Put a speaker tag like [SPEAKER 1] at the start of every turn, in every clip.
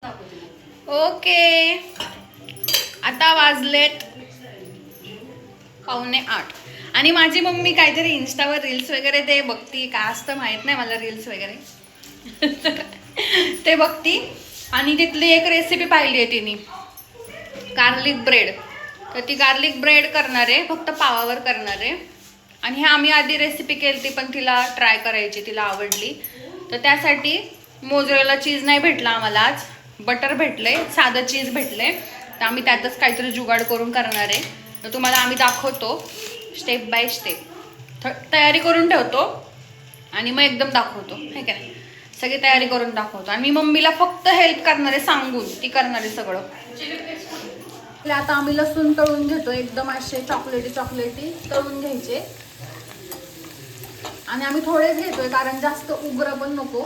[SPEAKER 1] Okay, आता वाजलेत 7:45 आणि माझी मम्मी काहीतरी इन्स्टावर रील्स वगैरे ते बघती. काय असतं माहित नाही मला रील्स वगैरे ते बघती आणि तिथली एक रेसिपी पाहिली आहे तिने, गार्लिक ब्रेड. तर ती गार्लिक ब्रेड करणार आहे, फक्त पावावर करणार आहे. आणि हे आम्ही आधी रेसिपी केली ती, पण तिला ट्राय करायची, तिला आवडली. तर त्यासाठी मोझरेला चीज नाही भेटला आम्हाला आज, बटर भेटले, साधं चीज भेटले. तर आम्ही त्यातच काहीतरी जुगाड करून करणार आहे. तर तुम्हाला आम्ही दाखवतो स्टेप बाय स्टेप. तयारी करून ठेवतो आणि मग एकदम दाखवतो, हे काय सगळी तयारी करून दाखवतो. आणि मी मम्मीला फक्त हेल्प करणार आहे, सांगून ती करणार आहे सगळं. आता आम्ही लसूण तळून घेतो, एकदम असे चॉकलेटी तळून घ्यायचे. आणि आम्ही थोडेच घेतोय कारण जास्त उग्र पण नको,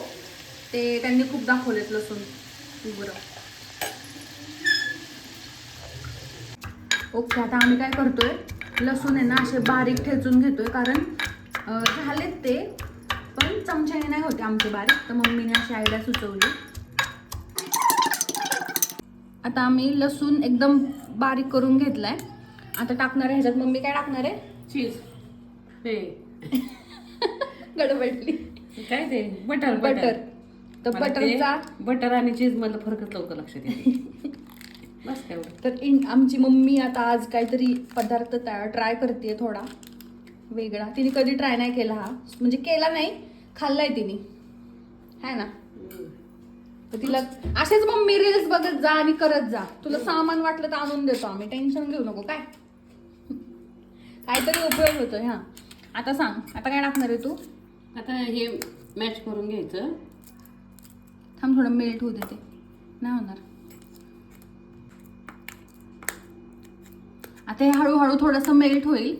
[SPEAKER 1] ते त्यांनी खूप दाखवलेत लसूण उग्र. ओके, आता आम्ही काय करतोय, लसूण आहे ना असे बारीक ठेचून घेतोय, कारण झालेत ते पण चमच्याने नाही होते आमचे बारीक, तर मम्मीने अशी आयडिया सुचवली. आता आम्ही लसूण एकदम बारीक करून घेतलाय. आता टाकणार आहे ह्याच्यात, मम्मी काय टाकणार आहे,
[SPEAKER 2] चीज. हे
[SPEAKER 1] गडबडली
[SPEAKER 2] काय ते बटर
[SPEAKER 1] बटर. तर बटरचा
[SPEAKER 2] बटर आणि चीज मधलं फरकच लवकर लक्षात येते. बस काय एवढं.
[SPEAKER 1] तर आमची मम्मी आता आज काहीतरी पदार्थ ट्राय करते, थोडा वेगळा. तिने कधी ट्राय नाही केला हा, म्हणजे केला नाही, खाल्लाय तिने, है ना. तर तिला असेच मम्मी रील्स बघत जा आणि करत जा. तुला सामान वाटलं तर आणून देतो आम्ही, टेन्शन घेऊ नको. काय काहीतरी उपयोग होतोय. हा, आता सांग, आता काय टाकणार आहे तू.
[SPEAKER 2] आता हे मॅच करून घ्यायचं.
[SPEAKER 1] थांब, थोडं मेल्ट होऊ दे, ते नाही होणार. आता हे हळूहळू थोडंसं मेल्ट होईल,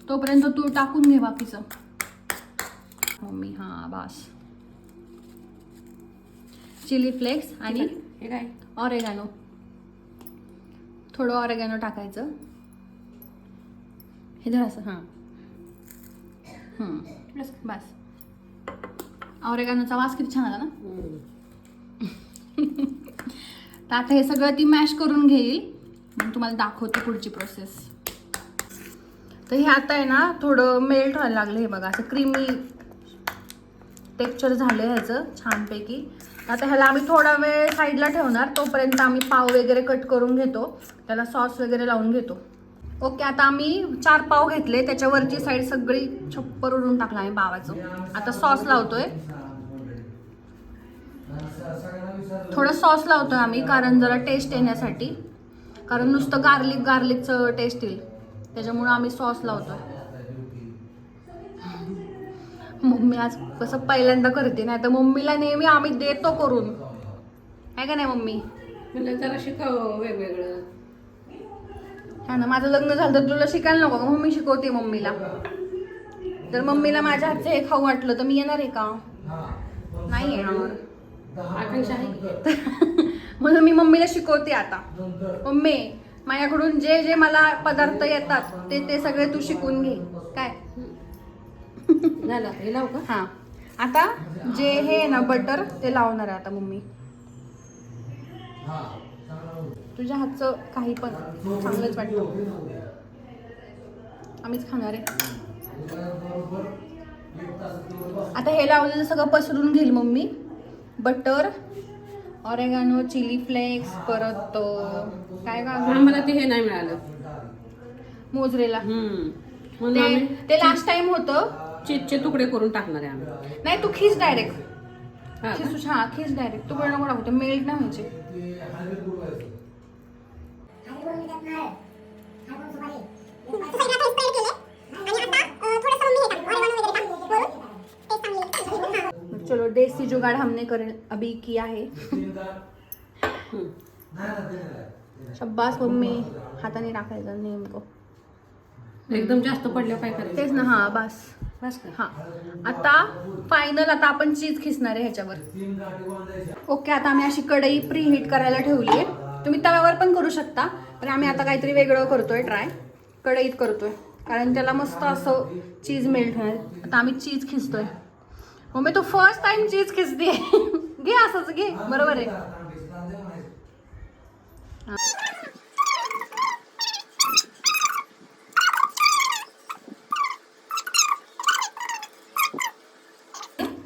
[SPEAKER 1] तोपर्यंत तू टाकून घे बाकीचं मम्मी. हा बस. चिली फ्लेक्स आणि
[SPEAKER 2] हे काय
[SPEAKER 1] ऑरेगॅनो, थोडं ऑरेगॅनो टाकायचं. हे जर असं, हां बस. ऑरेगॅनोचा वास किती छान आला ना. तर आता हे सगळं ती मॅश करून घेईल, मग तुम्हाला दाखवते पुढची प्रोसेस. तर हे आता आहे ना थोडं मेल्ट व्हायला लागलं, हे बघा असं क्रीमी टेक्स्चर झालं ह्याचं छानपैकी. आता ह्याला आम्ही थोडा वेळ साईडला ठेवणार, तोपर्यंत आम्ही पाव वगैरे कट करून घेतो, त्याला सॉस वगैरे लावून घेतो. ओके, आता आम्ही 4 पाव घेतले, त्याच्यावरची साईड सगळी छप्पर उडून टाकला आहे पावाचं. आता सॉस लावतोय, थोडं सॉस लावतोय आम्ही, कारण जरा टेस्ट येण्यासाठी, कारण नुसतं गार्लिकचं टेस्ट येईल, त्याच्यामुळे आम्ही सॉस लावतोय. मम्मी आज कसं पहिल्यांदा करते, नाही तर मम्मीला नेहमी आम्ही देतो करून, आहे का नाही मम्मी.
[SPEAKER 2] म्हणजे जरा शिकावं वेगवेगळं.
[SPEAKER 1] हा ना, माझं लग्न झालं तर तुला शिकायला नको का, मम्मी शिकवते मम्मीला. जर मम्मीला माझ्या हातचं हे खाऊ वाटलं तर मी येणार आहे का, नाही येणार.
[SPEAKER 2] आकांक्षा आहे.
[SPEAKER 1] म्हणून मी मम्मीला शिकवते आता. मम्मी, माझ्याकडून जे जे मला पदार्थ येतात ते सगळे तू शिकून घे. काय
[SPEAKER 2] झालं, हे लावू का.
[SPEAKER 1] हा, आता जे हे आहे ना बटर, ते लावणार आहे आता मम्मी. तुझ्या हातचं काही पण चांगलंच वाटतं, आम्हीच खाणार आहे. आता हे लावलेलं सगळं पसरून घेईल mummy, butter, oregano, chilli flakes, परत काय का
[SPEAKER 2] आम्हाला ते हे नाही मिळालं,
[SPEAKER 1] मोजरेला.
[SPEAKER 2] म्हणून आम्ही
[SPEAKER 1] ते लास्ट टाइम होतं.
[SPEAKER 2] चीजचे तुकडे करून टाकणार आहे आम्ही.
[SPEAKER 1] नाही, तू खीस डायरेक्ट,
[SPEAKER 2] हा का?
[SPEAKER 1] खीस डायरेक्ट, तुकडे नको टाकू, मेल्ट नाही व्हायचे. चलो, देसी जुगाड़ हमने अभी किया है. शब्बास मम्मी, हाताने टाकायचं नेमकं,
[SPEAKER 2] एकदम जास्त पडल्या काय करायचं.
[SPEAKER 1] तेच ना. हा बस
[SPEAKER 2] बस का.
[SPEAKER 1] हा, आता फायनल, आता आपण चीज खिसणार आहे ह्याच्यावर. ओके, आता आम्ही अशी कढई प्री हीट करायला ठेवली आहे. तुम्ही तव्यावर पण करू शकता, पण आम्ही आता काहीतरी वेगळं करतोय, ट्राय कढईत करतोय, कारण त्याला मस्त असं चीज मेल्ट होणार. आता आम्ही चीज खिसतोय. मम्मी, तू फर्स्ट टाइम चीज खिसते घे असंच घे, बरोबर आहे.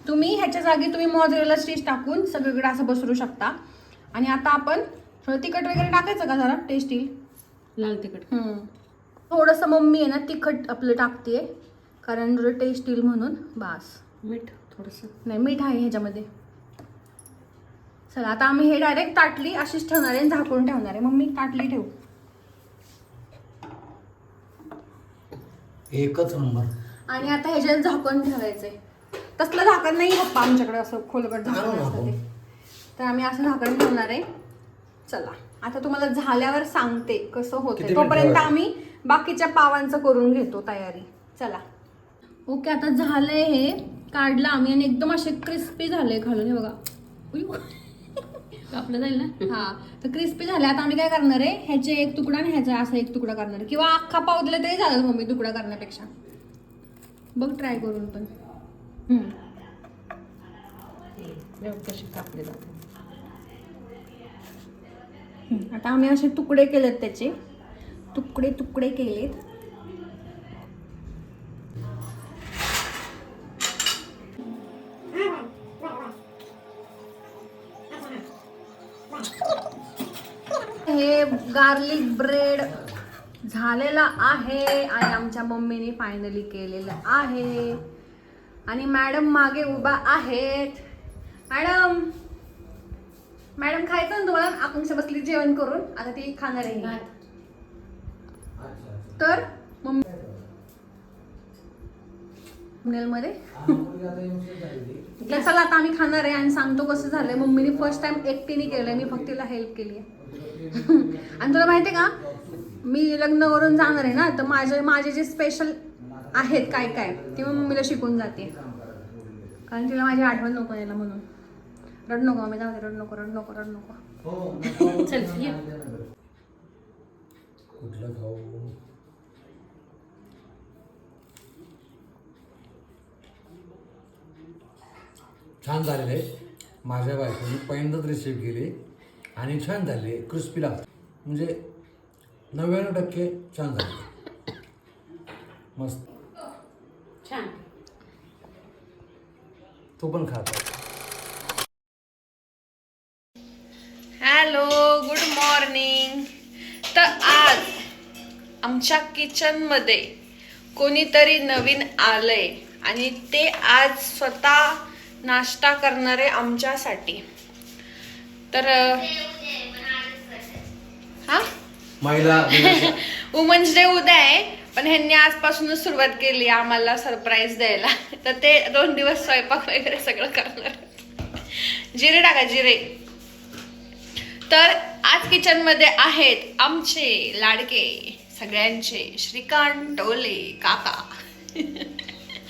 [SPEAKER 1] तुम्ही ह्याच्या जागी तुम्ही मोझरेला चीज टाकून सगळीकडे असं बसरू शकता. आणि आता आपण थोडं तिखट वगैरे टाकायचं का जरा टेस्ट येईल.
[SPEAKER 2] लाल तिखट.
[SPEAKER 1] थोडंसं मम्मी आहे ना तिखट आपलं टाकते कारण थोडं टेस्ट येईल म्हणून. बास.
[SPEAKER 2] मीठ थोडंसं.
[SPEAKER 1] नाही मीठ आहे ह्याच्यामध्ये. चला आता आम्ही हे डायरेक्ट ताटली अशीच ठेवणार आहे, झाकून ठेवणार आहे. मम्मी ताटली ठेव.
[SPEAKER 3] एकच नंबर.
[SPEAKER 1] आणि आता ह्याच्यात झाकण ठेवायचंय. तसलं झाकण नाही पप्पा आमच्याकडे, असं खोलगट झाकण असतं ते. तर आम्ही असं झाकण ठेवणार आहे. चला आता तुम्हाला झाल्यावर सांगते कसं होतंय. तोपर्यंत आम्ही बाकीच्या पावांचं करून घेतो तयारी. चला. ओके आता झालंय हे. काढलं आम्ही आणि एकदम असे क्रिस्पी झाले खालून. हे बघा.
[SPEAKER 2] कापलं जाईल ना.
[SPEAKER 1] हा तर क्रिस्पी झाले. आता आम्ही काय करणार आहे, ह्याचे एक तुकडा आणि ह्याचा असा एक तुकडा करणार आहे. किंवा अख्खा पाव दिला तरी झालं मम्मी तुकडा करण्यापेक्षा. बघ ट्राय करून पण.
[SPEAKER 2] कशी कापले जाते.
[SPEAKER 1] आता आम्ही असे तुकडे केलेत, त्याचे तुकडे तुकडे केलेत. हे गार्लिक ब्रेड झालेला आहे आणि आमच्या मम्मीने फायनली केलेलं आहे. आणि मॅडम मागे उभा आहेत. मॅडम मॅडम खायचं ना तुम्हाला. आकांक्षा बसली जेवण करून, आता ती खाणार आहे. तर मध्ये चला आता आम्ही खाणार आहे आणि सांगतो कसं झालंय. मम्मीने फर्स्ट टाइम एकटीने केलंय, मी फक्त तिला हेल्प केली आहे. आणि तुला माहितीये का, मी लग्न करून जाणार आहे ना, तर माझे जे स्पेशल आहेत काय काय ते मी मम्मीला शिकून जाते. कारण तिला माझी आठवण नको यायला म्हणून. रड नको मम्मी, जाऊ दे. रड नको रड नको रड नको.
[SPEAKER 2] चल ये.
[SPEAKER 3] कुठलं खाऊ. छान झालेलं आहे. माझ्या बायकोने पहिल्यांदाच रेसिपी केली आणि छान झाली. क्रिस्पी लागतं, म्हणजे 99% छान झाले. मस्त
[SPEAKER 2] छान.
[SPEAKER 3] तू पण खा.
[SPEAKER 1] Hello, good morning. तर आज आमच्या किचनमध्ये कोणीतरी नवीन आलंय आणि ते आज स्वतः नाश्ता करणारे आमच्यासाठी. तर हा
[SPEAKER 3] महिला
[SPEAKER 1] वुमन्स डे उद्या आहे, पण ह्यांनी आजपासूनच सुरुवात केली आम्हाला सरप्राईज द्यायला. तर ते 2 दिवस स्वयंपाक वगैरे सगळं करणार. जिरे टाका जिरे. तर आज किचन मध्ये आहेत आमचे लाडके सगळ्यांचे श्रीकांत टोले काका.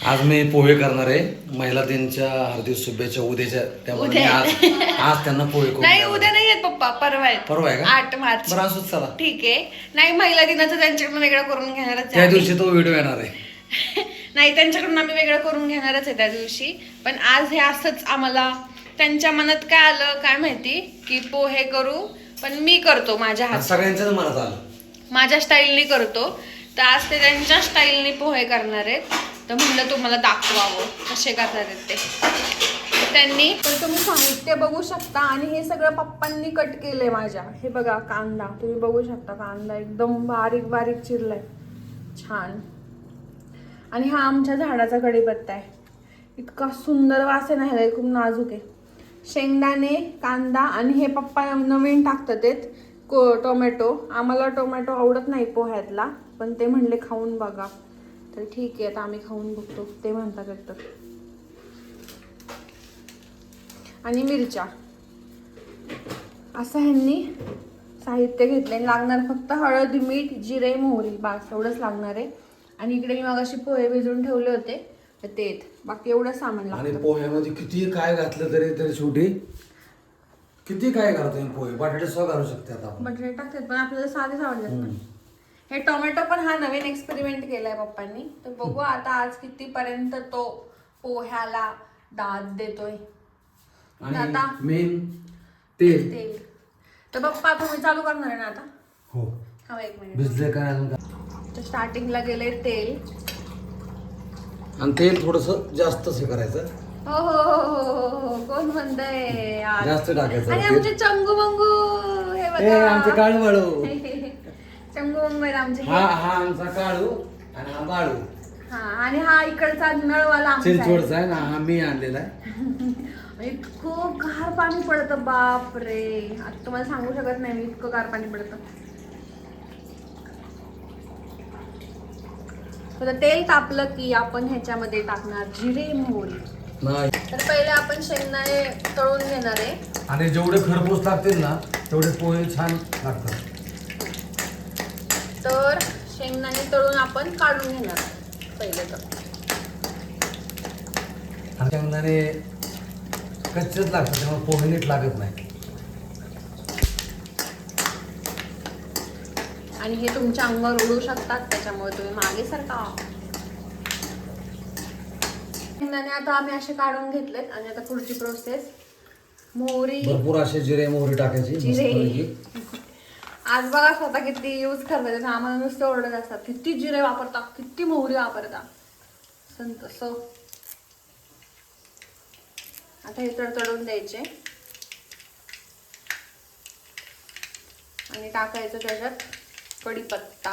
[SPEAKER 3] आज मी पोहे करणार आहे. महिला दिनच्या हार्दिक शुभेच्छा उद्याच्या. त्यामुळे आज त्यांना पोहे करून
[SPEAKER 1] नाही उद्या नाही आहेत पप्पा, परवा आहेत.
[SPEAKER 3] परवा आहे का?
[SPEAKER 1] 8 मार्च.
[SPEAKER 3] बरं असंच चला.
[SPEAKER 1] ठीक आहे. नाही महिला दिनाचं त्यांच्याकडून वेगळं करून घेणारच
[SPEAKER 3] त्या
[SPEAKER 1] आहे.
[SPEAKER 3] दिवशी तो व्हिडिओ येणार आहे.
[SPEAKER 1] नाही त्यांच्याकडून आम्ही वेगळं करून घेणारच आहे त्या दिवशी. पण आज हे असंच आम्हाला त्यांच्या मनात काय आलं काय माहिती की पोहे करू, पण मी करतो माझ्या हात,
[SPEAKER 3] सगळ्यांच्याच मनात आलं.
[SPEAKER 1] माझ्या स्टाईलनी करतो. तर आज ते त्यांच्या स्टाईलनी पोहे करणार आहेत. तर म्हणलं तुम्हाला दाखवावं कसे करतात ते त्यांनी. तर तुम्ही साहित्य बघू शकता. आणि हे सगळं पप्पांनी कट केलंय माझ्या. हे बघा कांदा, तुम्ही बघू शकता कांदा एकदम बारीक बारीक चिरलाय छान. आणि हा आमच्या झाडाचा कढीपत्ता आहे. इतका सुंदर वास आहे ना ह्याला, खूप नाजूक आहे. शेंगदाणे, कांदा आणि हे पप्पा नवीन टाकतात टोमॅटो. आम्हाला टोमॅटो आवडत नाही पोह्यातला, पण ते म्हणले खाऊन बघा. तर ठीक आहे आता आम्ही खाऊन बघतो ते म्हणतात तर. आणि मिरच्या असं ह्यांनी साहित्य घेतले. लागणार फक्त हळद, मीठ, जिरे, मोहरी, बास एवढंच लागणार आहे. आणि इकडे मी मगाशी पोहे भिजवून ठेवले होते तर ते बाकी एवढं सामान
[SPEAKER 3] आणि
[SPEAKER 1] लागतं.
[SPEAKER 3] पोह्यामध्ये किती काय घातलं तरी शेवटी किती काय घालतो पोहे. बटाटे सुद्धा घालू शकते आता आपण.
[SPEAKER 1] बटाटे टाकतात पण आपल्याला साधेच आवडतात. हे टोमॅटो पण हा नवीन एक्सपेरिमेंट केलाय पप्पांनी. तर बघू आता आज कितीपर्यंत तो पोह्याला दाद देतोय.
[SPEAKER 3] आणि
[SPEAKER 1] आता
[SPEAKER 3] मेन तेल.
[SPEAKER 1] तेल. तर पप्पा तुम्ही चालू करणार आहे ना आता?
[SPEAKER 3] हो.
[SPEAKER 1] हा एक मिनिट.
[SPEAKER 3] भिजले काय अजून का?
[SPEAKER 1] तर स्टार्टिंगला गेले तेल.
[SPEAKER 3] आणि तेल थोडस जास्तच हे करायचं.
[SPEAKER 1] हो हो हो हो हो हो. कोण म्हणतंय आज?
[SPEAKER 3] जास्त टाकायचं
[SPEAKER 1] आणि
[SPEAKER 3] तेल.
[SPEAKER 1] आमचे चंगू मंगू हे
[SPEAKER 3] ए
[SPEAKER 1] बघा.
[SPEAKER 3] आमचे काळू बाळू.
[SPEAKER 1] चंगू मंगू आहेत आमचे.
[SPEAKER 3] हा हा आमचा काळू आणि हा बाळू.
[SPEAKER 1] हा आणि हा इकडचा नळवाला आमचा आहे.
[SPEAKER 3] चिंचवडचा आहे ना, हा मी आणलेला आहे.
[SPEAKER 1] इतकं गार पाणी पडतं बाप रे. आता तुम्हाला सांगू शकत नाही मी, इतकं गार पाणी पडतं. तर तेल तापलं की आपण ह्याच्यामध्ये टाकणार जिरे मोहरी.
[SPEAKER 3] नाही.
[SPEAKER 1] तर पहिले आपण शेंगदाणे तळून घेणार आहे.
[SPEAKER 3] आणि जेवढे खरपूस लागतील ना तेवढे पोहे छान लागतात.
[SPEAKER 1] तर शेंगदाणे तळून आपण काढून घेणार आहे पहिले तर.
[SPEAKER 3] आणि शेंगदाणे कच्चेच लागतात त्यामुळे पोहे नीट लागत नाही.
[SPEAKER 1] आणि हे तुमच्या अंगावर उडू शकतात, त्याच्यामुळे तुम्ही मागे सरका. शेंगदाणे आता आम्ही असे काढून घेतलेत आणि आता पुढची प्रोसेस. मोहरी.
[SPEAKER 3] भरपूर असे जिरे मोहरी टाकायची
[SPEAKER 1] जिरे.
[SPEAKER 3] मस्तपैकी.
[SPEAKER 1] आज बघा स्वतः किती यूज करतात, आम्हाला नुसतं ओरडत असतात किती जिरे वापरता, किती मोहरी वापरता. तसं आता हे तडतडून द्यायचे आणि टाकायचं त्याच्यात कढीपत्ता.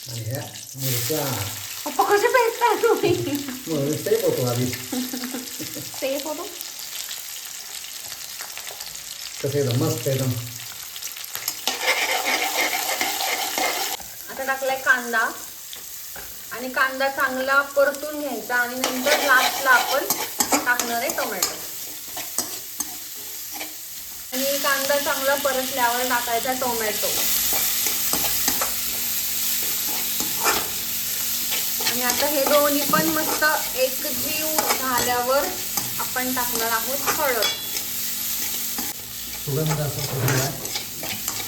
[SPEAKER 3] आणि ह्या मिरच्या.
[SPEAKER 1] पप्पा कसे पेटता तुम्ही?
[SPEAKER 3] सेफ होतो आधी.
[SPEAKER 1] सेफ होतो.
[SPEAKER 3] कसं एकदम मस्त एकदम.
[SPEAKER 1] आता टाकलाय कांदा आणि कांदा चांगला परतून घ्यायचा आणि नंतर लास्टला आपण टाकणार आहे टोमॅटो. आणि कांदा चांगला परतल्यावर टाकायचा टोमॅटो. आणि आता हे दोन्ही पण मस्त एकजीव झाल्यावर आपण टाकणार आहोत हळद.
[SPEAKER 3] सुगंध असं सुगंध आहे.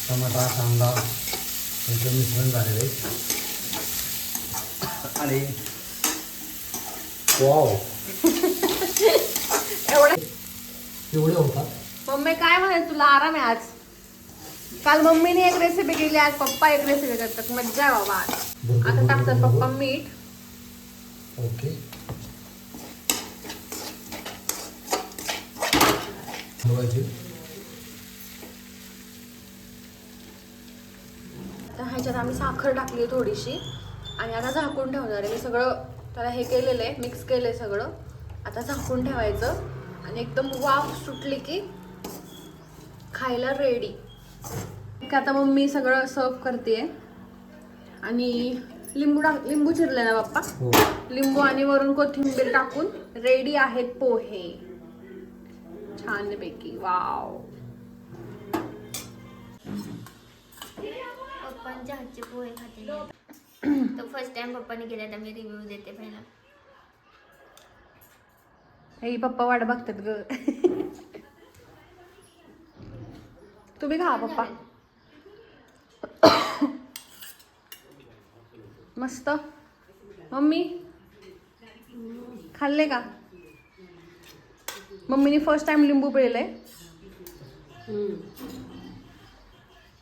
[SPEAKER 3] टमाटा कांदा यांचं मिश्रण झालेलं आहे. आणि वाव एवढे होतात.
[SPEAKER 1] मम्मी काय म्हणाल, तुला आराम आहे आज. काल मम्मीने एक रेसिपी केली, आज पप्पा एक रेसिपी करतात. मज्जा आहे बाबा आज. आता टाकतात पप्पा मीठ.
[SPEAKER 3] ओके. हलवायची.
[SPEAKER 1] तर ह्याच्यात आम्ही साखर टाकली थोडीशी आणि आता झाकून ठेवणार आहे. मी सगळं त्याला हे केलेलं आहे, मिक्स केलं आहे सगळं. आता झाकून ठेवायचं आणि एकदम वाफ सुटली की खायला रेडी. आता मम्मी सगळं सर्व करते आणि लिंबू चिरले ना बाप्पा.
[SPEAKER 3] हो.
[SPEAKER 1] लिंबू आणि वरून कोथिंबीर टाकून रेडी आहेत पोहे छानपैकी. वाव.
[SPEAKER 4] पप्पांच्या हातचे पोहे खाते मी आता. तो फर्स्ट टाइम पप्पाने केला तर मी रिव्ह्यू देते पहिला.
[SPEAKER 1] हे पप्पा वाट बघतात ग. तुम्ही खा पप्पा. मस्त. मम्मी खाल्ले का? मम्मीने फर्स्ट टाइम लिंबू पिळले.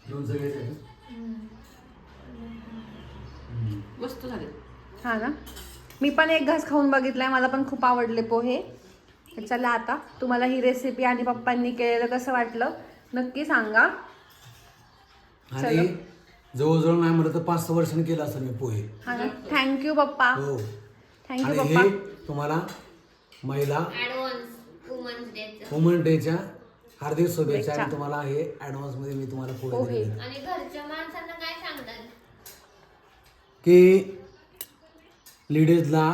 [SPEAKER 3] लोणचं घ्यायचं.
[SPEAKER 2] मस्त झाले.
[SPEAKER 1] हा ना, मी पण एक घास खाऊन बघितलाय, मला पण खूप आवडले पोहे. तर चला आता तुम्हाला ही रेसिपी आणि पप्पांनी केलेलं कसं वाटलं नक्की सांगा.
[SPEAKER 3] आणि जवळजवळ नाही म्हटलं तर 5-6 वर्षांनी केलं असं मी पोहे.
[SPEAKER 1] हा ना, थँक्यू पप्पा.
[SPEAKER 3] हो.
[SPEAKER 1] थँक्यू
[SPEAKER 3] आणि
[SPEAKER 1] पप्पा.
[SPEAKER 3] हे तुम्हाला महिला
[SPEAKER 4] ऍडव्हान्स वुमन्स डेचं.
[SPEAKER 3] वुमन डेच्या हार्दिक शुभेच्छा. आणि तुम्हाला हे ऍडव्हान्स मध्ये मी तुम्हाला पोहे
[SPEAKER 1] पोहे.
[SPEAKER 3] दिलेले.
[SPEAKER 4] आणि घरच्या माणसांना काय सांगतात?
[SPEAKER 3] की लेडीजला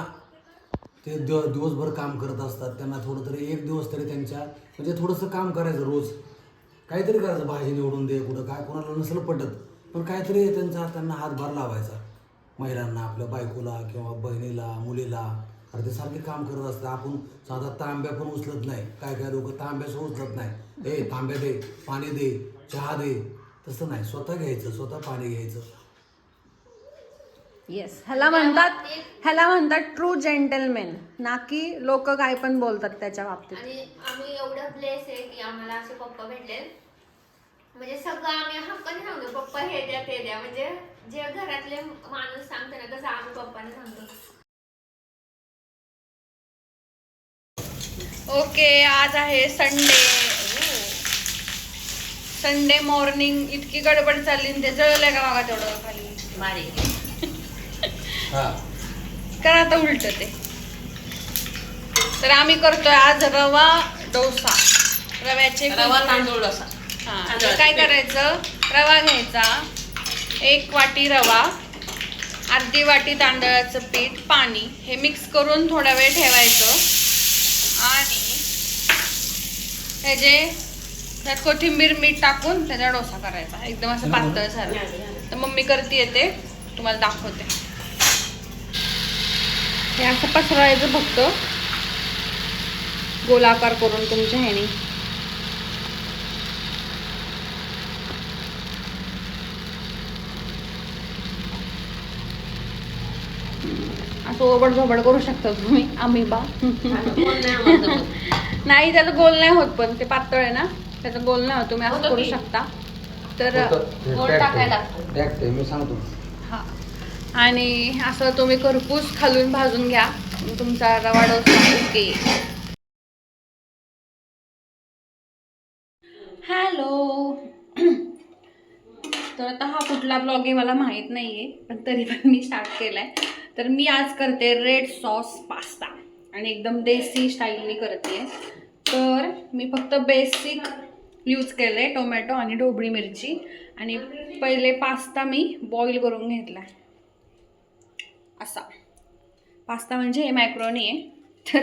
[SPEAKER 3] ते दिवसभर काम करत असतात, त्यांना थोडं तरी एक दिवस तरी त्यांच्या म्हणजे थोडंसं काम करायचं. रोज काहीतरी करायचं. भाजी निवडून दे, कुठं काय कोणाला नसलं पटत, पण काहीतरी त्यांना हातभार लावायचा. महिलांना, आपल्या बायकोला किंवा बहिणीला, मुलीला. अरे ते सारखे काम करत असतात. आपण साधा तांब्या पण उचलत नाही. काय काय लोक तांब्याच उचलत नाही. ए तांब्या दे, पाणी दे, चहा दे. तसं नाही, स्वतः घ्यायचं, स्वतः पाणी घ्यायचं.
[SPEAKER 1] येस, ह्याला म्हणतात ट्रू जेंटलमॅन, ना की लोक काय पण बोलतात त्याच्या बाबतीत.
[SPEAKER 4] आणि आम्ही एवढं ब्लेस आहे की आम्हाला असे पप्पा भेटले. म्हणजे सगळं आम्ही हक्काने सांगतो, पप्पा हे द्या ते द्या. म्हणजे जे घरातले माणूस सांगतो ना तसं आम्ही पप्पाने सांगतो.
[SPEAKER 1] ओके, आज आहे संडे मॉर्निंग. इतकी गडबड चालली आणि ते जळलंय का बघा तेवढं खाली.
[SPEAKER 2] बारीक
[SPEAKER 3] हा
[SPEAKER 1] करा आता उलट ते. तर आम्ही करतोय आज रवा डोसा. रव्याचे
[SPEAKER 2] रवा तांदूळ असा.
[SPEAKER 1] हा, तर काय करायचं, रवा घ्यायचा, 1 वाटी रवा, अर्धी वाटी तांदळाचं पीठ, पाणी, हे मिक्स करून थोडा वेळ ठेवायचं. आणि हे जे त्यात कोथिंबीर मीठ टाकून त्याचा डोसा करायचा, एकदम असं पातळ झालं. तर मम्मी करते येते, तुम्हाला दाखवते. हे असं पसरवायचं फक्त गोलाकार करून तुमच्या ह्यानी. असं ओबड झोबड करू शकता तुम्ही, आम्ही बा नाही, त्याचं गोल नाही होत, पण ते पातळ आहे ना, त्याचं गोल नाही होत. तुम्ही असं करू शकता. तर
[SPEAKER 2] गोल टाकायला
[SPEAKER 3] मी सांगतो.
[SPEAKER 1] हा, आणि असं तुम्ही खरपूस खालून भाजून घ्या, तुमचा रवा डोसा ओके. हॅलो. तर आता हा कुठला ब्लॉग आहे मला माहीत नाहीये, पण तरी पण मी स्टार्ट केलाय. तर मी आज करते रेड सॉस पास्ता आणि एकदम देसी स्टाईलने करते. तर मी फक्त बेसिक यूज केले, टोमॅटो आणि ढोबळी मिरची. आणि पहिले पास्ता मी बॉईल करून घेतला. असा पास्ता म्हणजे हे मॅक्रोनी आहे.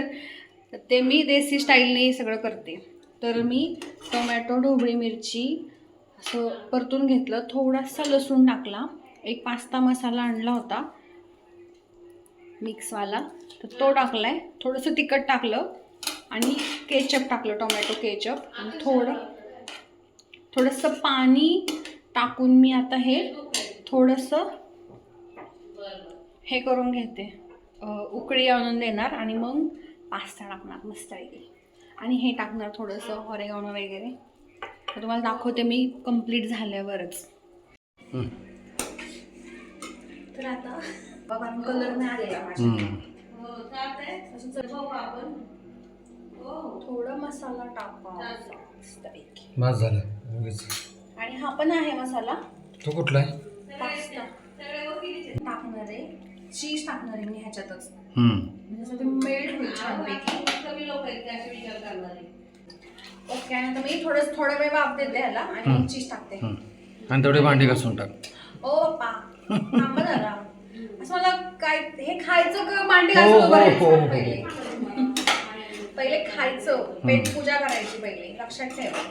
[SPEAKER 1] तर ते मी देसी स्टाईलने सगळं करते. तर मी टोमॅटो, ढोबळी मिरची असं परतून घेतलं, थोडासा लसूण टाकला, एक पास्ता मसाला आणला होता मिक्सवाला, तर तो टाकलाय, थोडंसं तिखट टाकलं आणि केचप टाकलं, टोमॅटो केचप. आणि थोडंसं पाणी टाकून मी आता हे थोडंसं हे करून घेते, उकळी आणून देणार आणि मग पास्ता टाकणार मस्त आहे. आणि हे टाकणार थोडंसं ऑरेगानो वगैरे. तर तुम्हाला दाखवते मी कंप्लीट झाल्यावरच. तर आता बघा कलर नाही आलेला आपण थोडं मसाला टाका.
[SPEAKER 3] बस झालं.
[SPEAKER 1] आणि हा पण आहे मसाला.
[SPEAKER 3] तो कुठला आहे?
[SPEAKER 1] पास्ता टाकणार आहे, चीज टाकणार आहे मी ह्याच्यातच, म्हणजे ते मेल्ट होईल छानपैकी. ओके, आणि आता मी थोडा वेळ वाफ देते ह्याला आणि चीज टाकते.
[SPEAKER 3] आणि तेवढे भांडी घासून टाक.
[SPEAKER 1] ओ पप्पा थांबा जरा, असं मला काय हे खायचं का मांडी घासून उभं राहायचं? पहिले खायचं, पेट पूजा करायची पहिले, लक्षात ठेवा.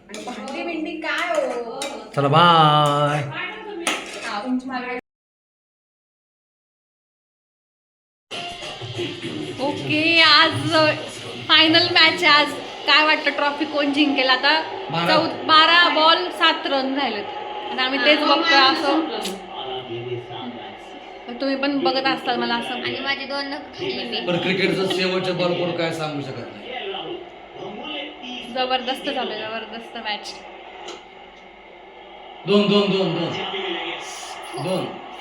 [SPEAKER 1] आणि भांडी बिंडी काय हो.
[SPEAKER 3] चला बाय.
[SPEAKER 1] तुमची मागे. ओके, आज फायनल मॅच आहे. आज काय वाटतं ट्रॉफी कोण जिंकेल? आता 12 बॉल 7 रन झालेत. आता आम्ही तेच बघतोय. असं तुम्ही पण बघत असताल मला असं.
[SPEAKER 4] आणि माझे 2 नख खाल्ले मी.
[SPEAKER 3] पण क्रिकेटचं शेवटच्या बॉलवर काय सांगू शकत नाही.
[SPEAKER 1] जबरदस्त झालं, जबरदस्त मॅच.
[SPEAKER 3] 2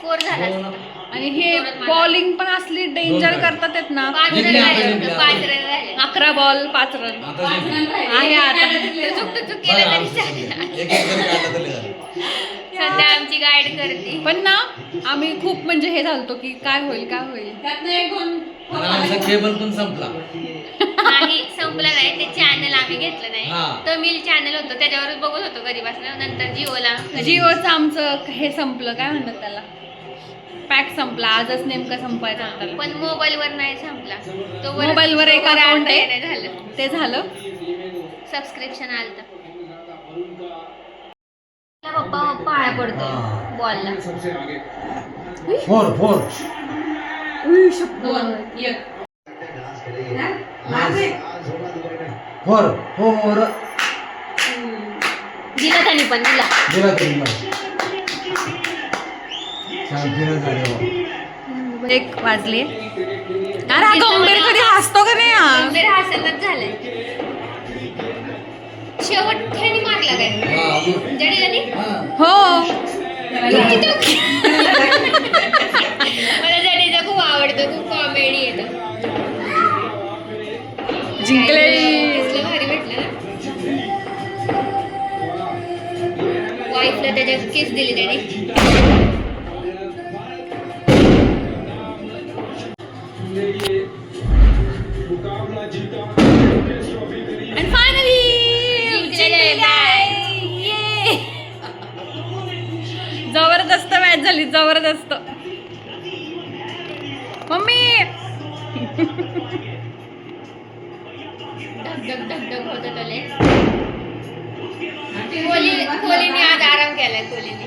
[SPEAKER 4] 4 झाला.
[SPEAKER 1] आणि हे बॉलिंग पण असली डेंजर करतात आहेत ना.
[SPEAKER 4] 5 रन झाले. 5 रन झाले.
[SPEAKER 1] 11 बॉल 5 रन आहे आता.
[SPEAKER 4] चुक केलं तरी चालेल. सध्या आमची गाईड करते.
[SPEAKER 1] पण ना आम्ही खूप म्हणजे हे झालतो की काय होईल काय होईल.
[SPEAKER 3] केबल पण संपला.
[SPEAKER 4] नाही संपलं नाही, ते चॅनल आम्ही घेतलं नाही. तमिळ चॅनल होतं त्याच्यावरच बघत होतो कधीपासून. नंतर
[SPEAKER 1] जिओचं आमचं हे संपलं, काय म्हणतात त्याला, पॅक संपला. आजच नेमका संपायचा होता.
[SPEAKER 4] पण मोबाईलवर नाही संपला तो.
[SPEAKER 1] मोबाईलवर एक अकाउंट आहे,
[SPEAKER 4] नाही झालं,
[SPEAKER 1] ते झालं.
[SPEAKER 4] सबस्क्रिप्शन आलं. पप्पा पाया पडतो बॉलला.
[SPEAKER 3] 4
[SPEAKER 4] दिला त्यांनी पण दिला.
[SPEAKER 3] दिला.
[SPEAKER 1] 1 वाजले. अरे हा गंभीर कधी हसतो का नाही हा?
[SPEAKER 4] गंभीर हसतच झालंय. शेवटच्याने मारला काय जडेजाने?
[SPEAKER 1] हो.
[SPEAKER 4] मला जडेजा खूप आवडतो, खूप कॉमेडी येतं.
[SPEAKER 1] जिंकले.
[SPEAKER 4] कसलं भारी भेटलं ना. वाईफला त्याच्यात किस दिली त्याने.
[SPEAKER 1] And finally,
[SPEAKER 4] जिंकलेलं आहे.
[SPEAKER 1] Yay! जबरदस्त मॅच झाली, जबरदस्त. मम्मी
[SPEAKER 4] धक होत होतं लय. कोहलीने आज आराम केलाय. कोहलीने